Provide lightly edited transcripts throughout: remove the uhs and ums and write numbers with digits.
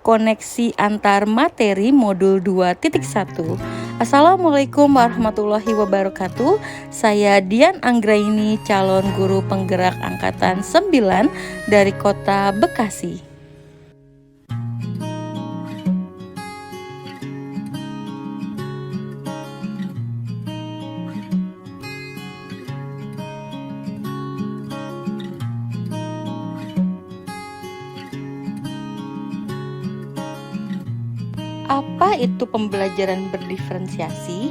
koneksi antar materi modul 2.1. Assalamualaikum warahmatullahi wabarakatuh. Saya Dian Anggraini, calon guru penggerak angkatan 9 dari Kota Bekasi. Apa itu pembelajaran berdiferensiasi?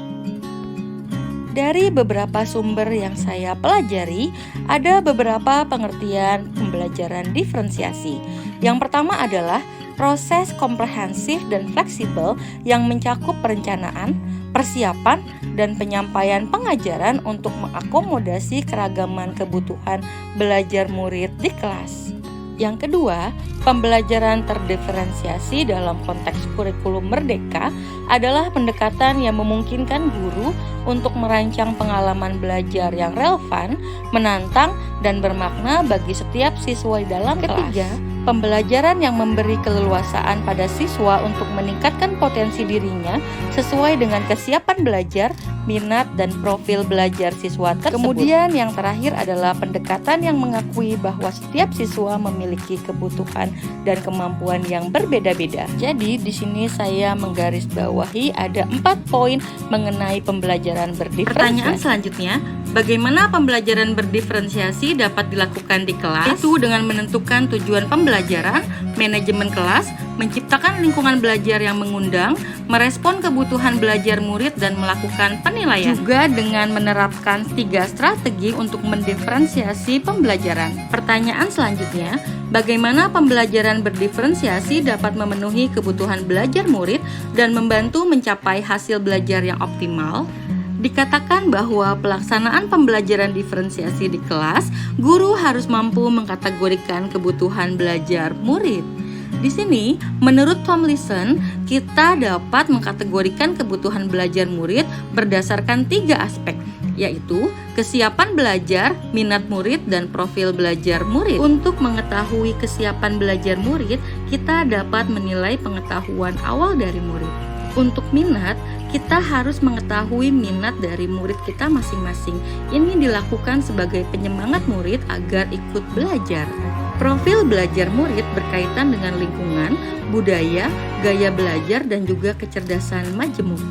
Dari beberapa sumber yang saya pelajari, ada beberapa pengertian pembelajaran diferensiasi. Yang pertama adalah proses komprehensif dan fleksibel yang mencakup perencanaan, persiapan, dan penyampaian pengajaran untuk mengakomodasi keragaman kebutuhan belajar murid di kelas. Yang kedua, pembelajaran terdiferensiasi dalam konteks kurikulum merdeka adalah pendekatan yang memungkinkan guru untuk merancang pengalaman belajar yang relevan, menantang, dan bermakna bagi setiap siswa di dalam kelas. Ketiga, pembelajaran yang memberi keleluasaan pada siswa untuk meningkatkan potensi dirinya sesuai dengan kesiapan belajar, minat, dan profil belajar siswa tersebut. Kemudian yang terakhir adalah pendekatan yang mengakui bahwa setiap siswa memiliki kebutuhan dan kemampuan yang berbeda-beda. Jadi di sini saya menggarisbawahi ada 4 poin mengenai pembelajaran berdiferensiasi. Pertanyaan selanjutnya, bagaimana pembelajaran berdiferensiasi dapat dilakukan di kelas? Itu dengan menentukan tujuan pembelajaran, manajemen kelas, menciptakan lingkungan belajar yang mengundang, merespon kebutuhan belajar murid, dan melakukan penilaian. Juga dengan menerapkan 3 strategi untuk mendiferensiasi pembelajaran. Pertanyaan selanjutnya, bagaimana pembelajaran berdiferensiasi dapat memenuhi kebutuhan belajar murid dan membantu mencapai hasil belajar yang optimal? Dikatakan bahwa pelaksanaan pembelajaran diferensiasi di kelas, guru harus mampu mengkategorikan kebutuhan belajar murid. Di sini, menurut Tomlinson, kita dapat mengkategorikan kebutuhan belajar murid berdasarkan 3 aspek, yaitu kesiapan belajar, minat murid, dan profil belajar murid. Untuk mengetahui kesiapan belajar murid, kita dapat menilai pengetahuan awal dari murid. Untuk minat, kita harus mengetahui minat dari murid kita masing-masing. Ini dilakukan sebagai penyemangat murid agar ikut belajar. Profil belajar murid berkaitan dengan lingkungan, budaya, gaya belajar, dan juga kecerdasan majemuk.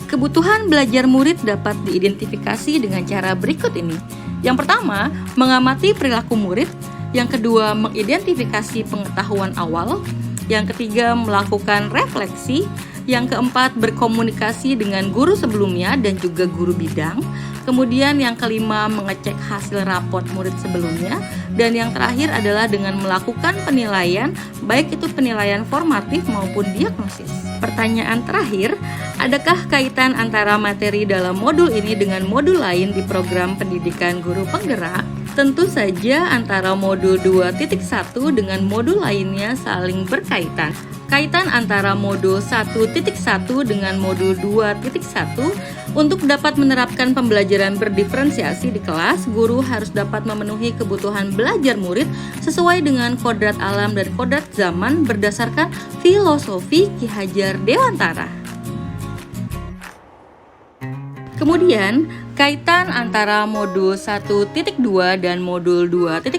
Kebutuhan belajar murid dapat diidentifikasi dengan cara berikut ini. Yang pertama, mengamati perilaku murid. Yang kedua, mengidentifikasi pengetahuan awal. Yang ketiga, melakukan refleksi. Yang keempat, berkomunikasi dengan guru sebelumnya dan juga guru bidang. Kemudian yang kelima, mengecek hasil raport murid sebelumnya. Dan yang terakhir adalah dengan melakukan penilaian, baik itu penilaian formatif maupun diagnosis. Pertanyaan terakhir, adakah kaitan antara materi dalam modul ini dengan modul lain di program pendidikan guru penggerak? Tentu saja antara modul 2.1 dengan modul lainnya saling berkaitan. Kaitan antara modul 1.1 dengan modul 2.1, untuk dapat menerapkan pembelajaran berdiferensiasi di kelas, guru harus dapat memenuhi kebutuhan belajar murid sesuai dengan kodrat alam dan kodrat zaman berdasarkan filosofi Ki Hajar Dewantara. Kemudian, kaitan antara modul 1.2 dan modul 2.1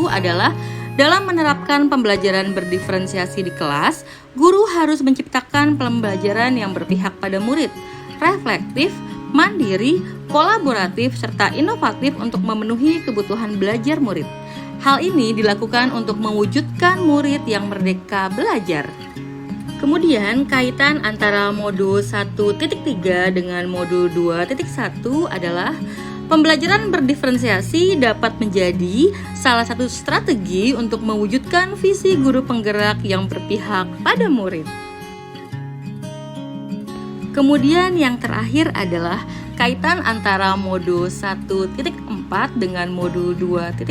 adalah dalam menerapkan pembelajaran berdiferensiasi di kelas, guru harus menciptakan pembelajaran yang berpihak pada murid, reflektif, mandiri, kolaboratif, serta inovatif untuk memenuhi kebutuhan belajar murid. Hal ini dilakukan untuk mewujudkan murid yang merdeka belajar. Kemudian, kaitan antara modul 1.3 dengan modul 2.1 adalah pembelajaran berdiferensiasi dapat menjadi salah satu strategi untuk mewujudkan visi guru penggerak yang berpihak pada murid. Kemudian yang terakhir adalah kaitan antara modul 1.4 dengan modul 2.1,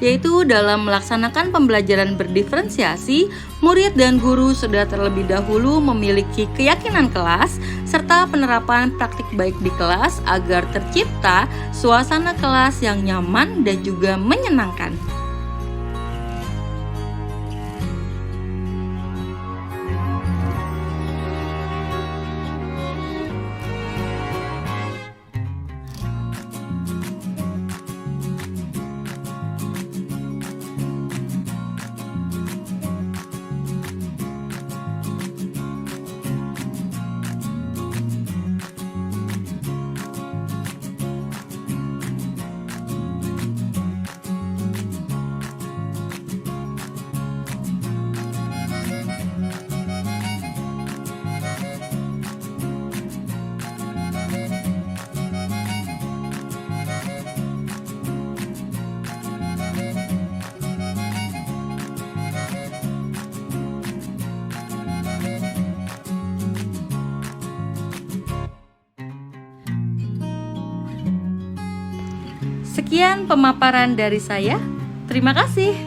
yaitu dalam melaksanakan pembelajaran berdiferensiasi, murid dan guru sudah terlebih dahulu memiliki keyakinan kelas serta penerapan praktik baik di kelas agar tercipta suasana kelas yang nyaman dan juga menyenangkan. Sekian pemaparan dari saya. Terima kasih.